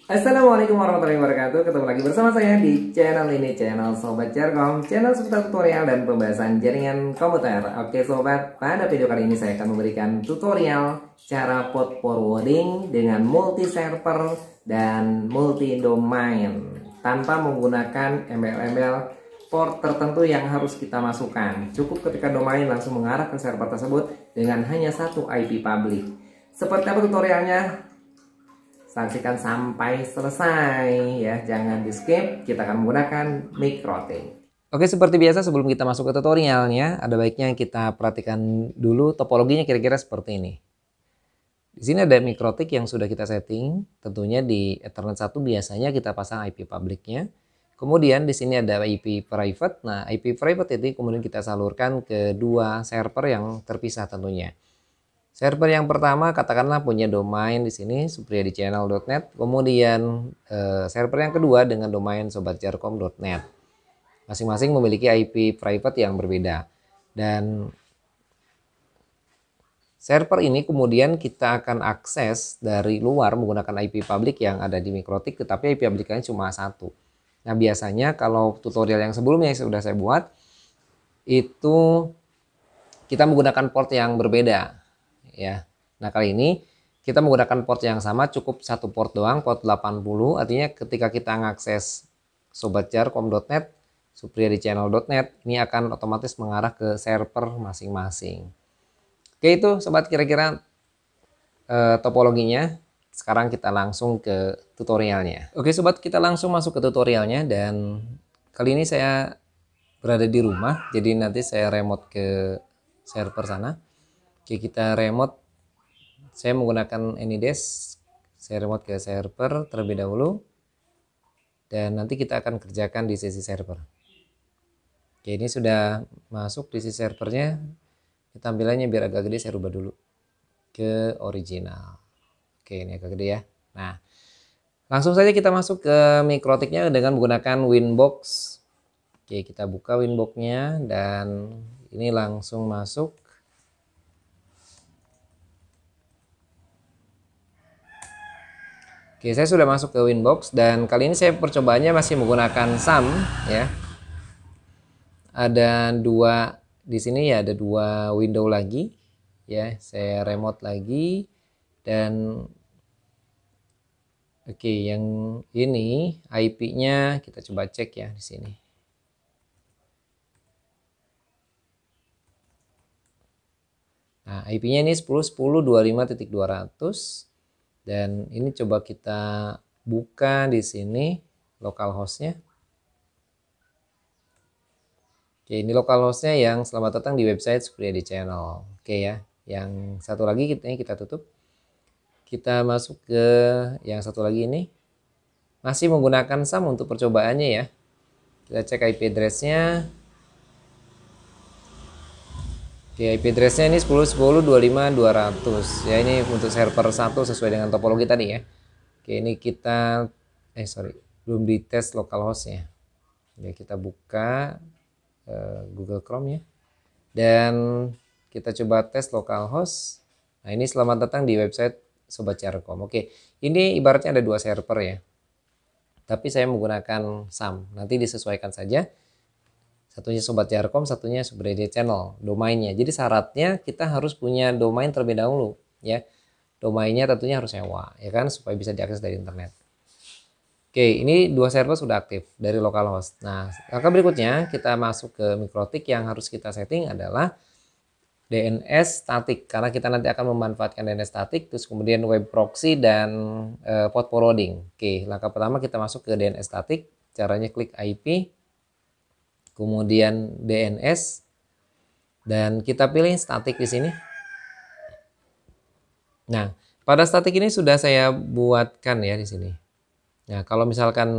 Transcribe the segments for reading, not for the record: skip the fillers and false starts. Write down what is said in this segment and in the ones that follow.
Assalamualaikum warahmatullahi wabarakatuh. Ketemu lagi bersama saya di channel ini, channel Sobat Jarkom, channel seputar tutorial dan pembahasan jaringan komputer. Oke sobat, pada video kali ini saya akan memberikan tutorial cara port forwarding dengan multi server dan multi domain tanpa menggunakan embel-embel port tertentu yang harus kita masukkan. Cukup ketika domain langsung mengarah ke server tersebut dengan hanya satu IP public. Seperti apa tutorialnya? Saksikan sampai selesai ya, jangan di skip. Kita akan menggunakan MikroTik. Oke, seperti biasa sebelum kita masuk ke tutorialnya, ada baiknya kita perhatikan dulu topologinya kira-kira seperti ini. Di sini ada MikroTik yang sudah kita setting, tentunya di Ethernet 1 biasanya kita pasang IP publicnya. Kemudian di sini ada IP private. Nah, IP private itu kemudian kita salurkan ke dua server yang terpisah tentunya. Server yang pertama katakanlah punya domain di sini supriyadichannel.net, kemudian server yang kedua dengan domain sobatjarkom.net. Masing-masing memiliki IP private yang berbeda. Dan server ini kemudian kita akan akses dari luar menggunakan IP public yang ada di MikroTik, tetapi IP publicnya cuma satu. Nah, biasanya kalau tutorial yang sebelumnya yang sudah saya buat itu kita menggunakan port yang berbeda. Ya. Nah, kali ini kita menggunakan port yang sama, cukup satu port doang, port 80. Artinya ketika kita mengakses sobatjarkom.net, supriyadichannel.net, ini akan otomatis mengarah ke server masing-masing. Oke, itu sobat kira-kira topologinya. Sekarang kita langsung ke tutorialnya. Oke sobat, kita langsung masuk ke tutorialnya, dan kali ini saya berada di rumah, jadi nanti saya remote ke server sana. Oke, kita remote, saya menggunakan AnyDesk, saya remote ke server terlebih dahulu, dan nanti kita akan kerjakan di sesi server. Oke, ini sudah masuk di sesi servernya, tampilannya biar agak gede saya rubah dulu ke original. Oke, ini agak gede ya. Nah, langsung saja kita masuk ke MikroTiknya dengan menggunakan Winbox. Oke, kita buka Winboxnya dan ini langsung masuk. Oke, saya sudah masuk ke Winbox dan kali ini saya percobaannya masih menggunakan SAM ya. Ada dua di sini ya, ada dua window lagi ya. Saya remote lagi dan oke, yang ini IP-nya kita coba cek ya di sini. Nah, IP-nya ini 10.10.25.200. Dan ini coba kita buka di sini localhost-nya. Oke, ini localhost-nya yang selamat datang di website Supriyadi Channel. Oke ya. Yang satu lagi kita tutup. Kita masuk ke yang satu lagi ini. Masih menggunakan SAM untuk percobaannya ya. Kita cek IP address-nya. Oke, IP address-nya ini 10.10.25.200 ya, ini untuk server 1 sesuai dengan topologi tadi ya. Oke, ini kita belum dites localhost-nya. Ya, kita buka Google Chrome ya. Dan kita coba tes localhost. Nah, ini selamat datang di website Sobat Jarkom. Oke, ini ibaratnya ada dua server ya. Tapi saya menggunakan SAM. Nanti disesuaikan saja. Satunya Sobat Jarkom, satunya Supriyadi Channel, domainnya. Jadi syaratnya kita harus punya domain terlebih dahulu ya. Domainnya tentunya harus sewa ya kan, supaya bisa diakses dari internet. Oke, ini dua server sudah aktif dari localhost. Nah, langkah berikutnya kita masuk ke MikroTik. Yang harus kita setting adalah DNS static, karena kita nanti akan memanfaatkan DNS static, terus kemudian web proxy dan port forwarding. Oke, langkah pertama kita masuk ke DNS static. Caranya klik IP, kemudian DNS, dan kita pilih static di sini. Nah, pada static ini sudah saya buatkan ya di sini. Nah, kalau misalkan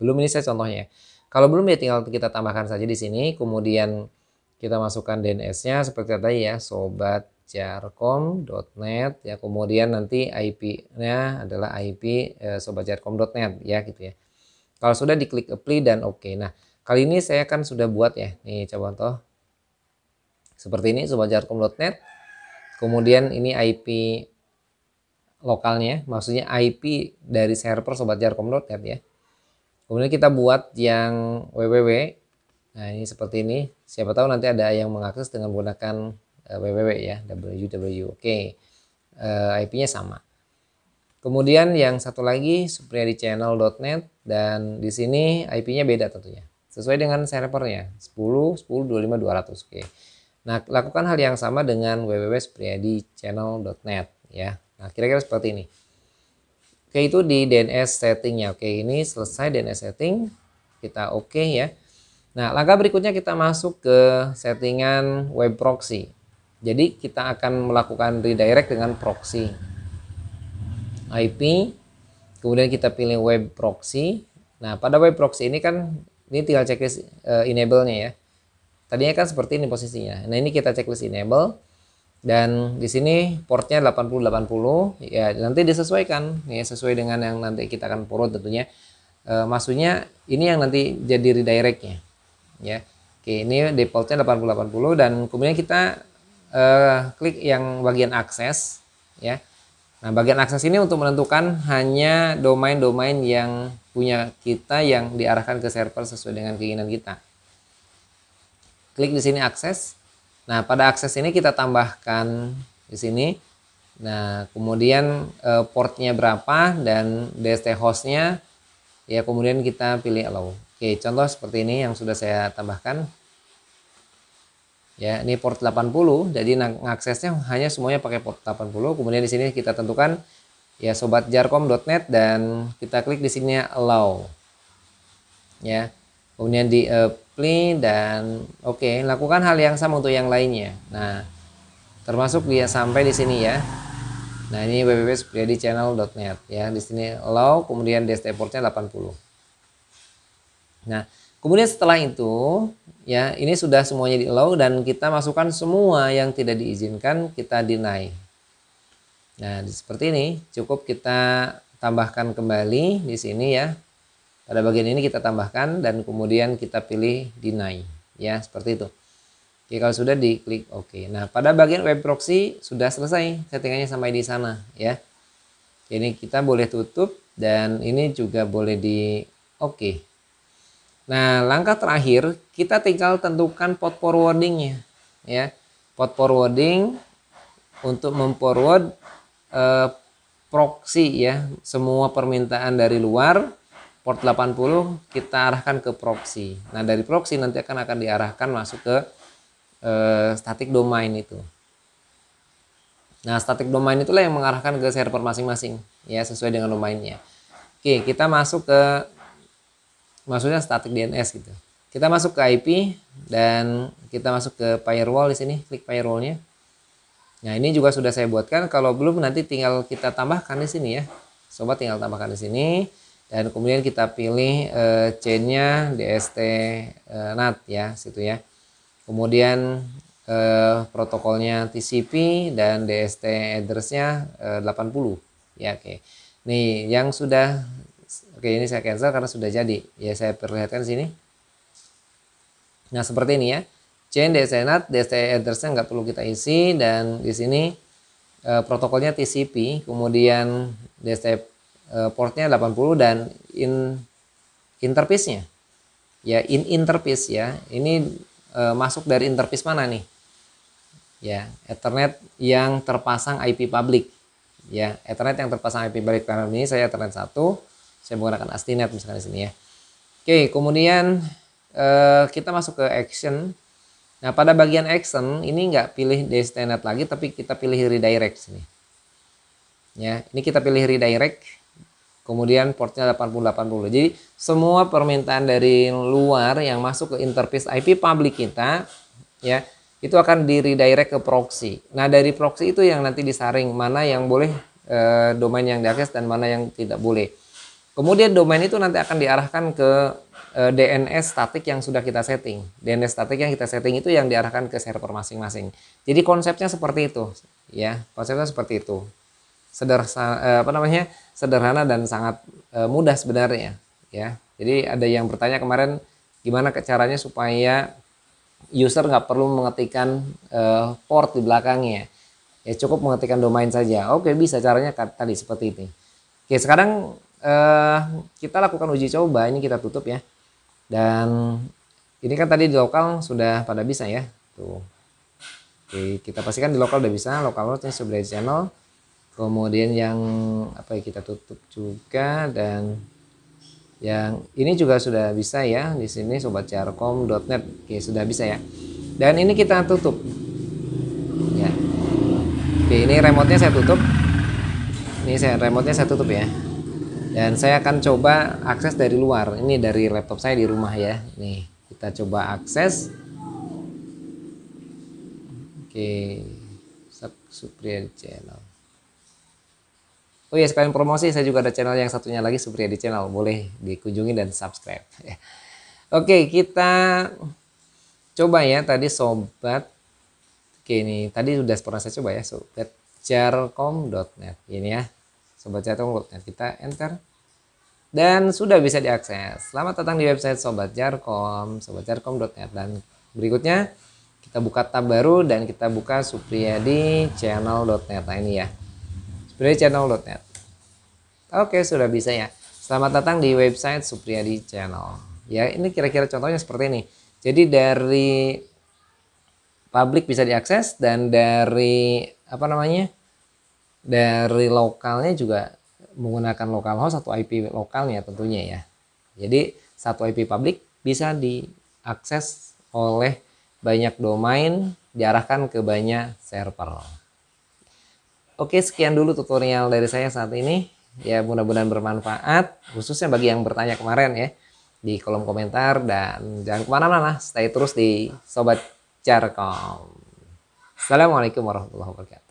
belum, ini saya contohnya. Kalau belum ya tinggal kita tambahkan saja di sini, kemudian kita masukkan DNS-nya seperti tadi ya, sobatjarkom.net ya, kemudian nanti IP-nya adalah IP sobatjarkom.net ya gitu ya. Kalau sudah diklik apply dan oke. Nah, kali ini saya kan sudah buat ya. Nih coba contoh. Seperti ini sobatjarkom.net. Kemudian ini IP lokalnya, maksudnya IP dari server sobatjarkom.net ya. Kemudian kita buat yang www. Nah ini seperti ini. Siapa tahu nanti ada yang mengakses dengan menggunakan www ya, www. Oke, IP-nya sama. Kemudian yang satu lagi supriyadichannel.net, dan di sini IP-nya beda tentunya. Sesuai dengan servernya 10.10.25.200. Oke. Nah, lakukan hal yang sama dengan www.supriyadichannel.net ya. Nah, kira-kira seperti ini. Oke, itu di DNS settingnya. Oke, ini selesai DNS setting. Kita oke ya. Nah, langkah berikutnya kita masuk ke settingan web proxy. Jadi, kita akan melakukan redirect dengan proxy IP. Kemudian kita pilih web proxy. Nah, pada web proxy ini kan ini tinggal checklist enable-nya ya. Tadinya kan seperti ini posisinya. Nah, ini kita checklist enable. Dan di sini portnya 8080 ya, nanti disesuaikan ya, sesuai dengan yang nanti kita akan forward tentunya. Maksudnya ini yang nanti jadi redirectnya ya. Oke, ini defaultnya 8080 dan kemudian kita klik yang bagian akses ya. Nah, bagian akses ini untuk menentukan hanya domain-domain yang punya kita yang diarahkan ke server sesuai dengan keinginan kita. Klik di sini akses. Nah, pada akses ini kita tambahkan di sini. Nah, kemudian portnya berapa dan DST hostnya ya, kemudian kita pilih allow. Oke, contoh seperti ini yang sudah saya tambahkan. Ya, ini port 80, jadi aksesnya hanya semuanya pakai port 80. Kemudian di sini kita tentukan ya sobatjarkom.net dan kita klik di sini allow. Ya. Kemudian di apply dan oke, lakukan hal yang sama untuk yang lainnya. Nah, termasuk dia sampai di sini ya. Nah, ini www.supriyadichannel.net ya. Di sini allow, kemudian DST portnya 80. Nah, kemudian setelah itu ya, ini sudah semuanya di allow dan kita masukkan semua yang tidak diizinkan, kita deny. Nah, seperti ini cukup kita tambahkan kembali di sini ya. Pada bagian ini kita tambahkan dan kemudian kita pilih deny ya, seperti itu. Oke, kalau sudah diklik oke. Nah, pada bagian web proxy sudah selesai settingannya sampai di sana ya. Ini kita boleh tutup dan ini juga boleh di oke. Nah, langkah terakhir kita tinggal tentukan port forwardingnya ya. Port forwarding untuk memforward proxy ya, semua permintaan dari luar port 80 kita arahkan ke proxy. Nah, dari proxy nanti akan diarahkan masuk ke static domain itu. Nah, static domain itulah yang mengarahkan ke server masing-masing ya, sesuai dengan domainnya. Oke, kita masuk ke maksudnya static DNS gitu. Kita masuk ke IP dan kita masuk ke firewall di sini, klik firewallnya. Nah, ini juga sudah saya buatkan. Kalau belum nanti tinggal kita tambahkan di sini ya. Sobat tinggal tambahkan di sini. Dan kemudian kita pilih chainnya DST NAT ya, situ ya. Kemudian protokolnya TCP dan DST address-nya 80 ya. Oke. Nih yang sudah oke, ini saya cancel karena sudah jadi ya, saya perlihatkan di sini. Nah, seperti ini ya. Chain DST NAT, DST address-nya nggak perlu kita isi, dan di sini protokolnya TCP, kemudian DST portnya 80 dan interface-nya ya, interface ya, ini masuk dari interface mana nih ya, Ethernet yang terpasang IP public ya, Ethernet yang terpasang IP public. Karena ini saya Ethernet 1, saya menggunakan AST.NET misalkan di sini ya. Oke, kemudian kita masuk ke action. Nah, pada bagian action ini nggak pilih DST.NET lagi, tapi kita pilih redirect sini ya, ini kita pilih redirect. Kemudian portnya 8080. Jadi semua permintaan dari luar yang masuk ke interface IP public kita ya, itu akan di redirect ke proxy. Nah, dari proxy itu yang nanti disaring mana yang boleh domain yang diakses dan mana yang tidak boleh. Kemudian domain itu nanti akan diarahkan ke DNS statik yang sudah kita setting. DNS statik yang kita setting itu yang diarahkan ke server masing-masing. Jadi konsepnya seperti itu ya. Konsepnya seperti itu. Sederhana dan sangat mudah sebenarnya ya. Jadi ada yang bertanya kemarin gimana caranya supaya user nggak perlu mengetikkan port di belakangnya. Ya cukup mengetikkan domain saja. Oke, bisa caranya tadi seperti ini. Oke, sekarang kita lakukan uji coba. Ini kita tutup ya. Dan ini kan tadi di lokal sudah pada bisa ya. Tuh. Oke, kita pastikan di lokal udah bisa. Localhost sudah di channel. Kemudian yang apa ya, kita tutup juga, dan yang ini juga sudah bisa ya. Di sini sobatjarkom.net. Oke, sudah bisa ya. Dan ini kita tutup. Ya. Oke, ini remote-nya saya tutup. Remote-nya saya tutup ya. Dan saya akan coba akses dari luar. Ini dari laptop saya di rumah ya. Nih, kita coba akses. Oke, Supriyadi Channel. Oh ya, sekalian promosi, saya juga ada channel yang satunya lagi, Supriyadi Channel. Boleh dikunjungi dan subscribe. Oke, kita coba ya tadi sobat. Oke, ini tadi sudah pernah saya coba ya, sobatjarkom.net. Ini ya, sobatjarkom.net. Kita enter. Dan sudah bisa diakses. Selamat datang di website Sobat Jarkom, sobatjarkom.net. Dan berikutnya kita buka tab baru dan kita buka supriyadichannel.net. Nah ini ya, supriyadichannel.net. Oke, sudah bisa ya. Selamat datang di website Supriyadi Channel. Ya, ini kira-kira contohnya seperti ini. Jadi dari publik bisa diakses, dan dari apa namanya, dari lokalnya juga menggunakan localhost atau IP lokalnya tentunya ya. Jadi satu IP publik bisa diakses oleh banyak domain, diarahkan ke banyak server. Oke, sekian dulu tutorial dari saya saat ini. Ya, mudah-mudahan bermanfaat, khususnya bagi yang bertanya kemarin ya di kolom komentar. Dan jangan kemana-mana, stay terus di Sobat Jarkom. Assalamualaikum warahmatullahi wabarakatuh.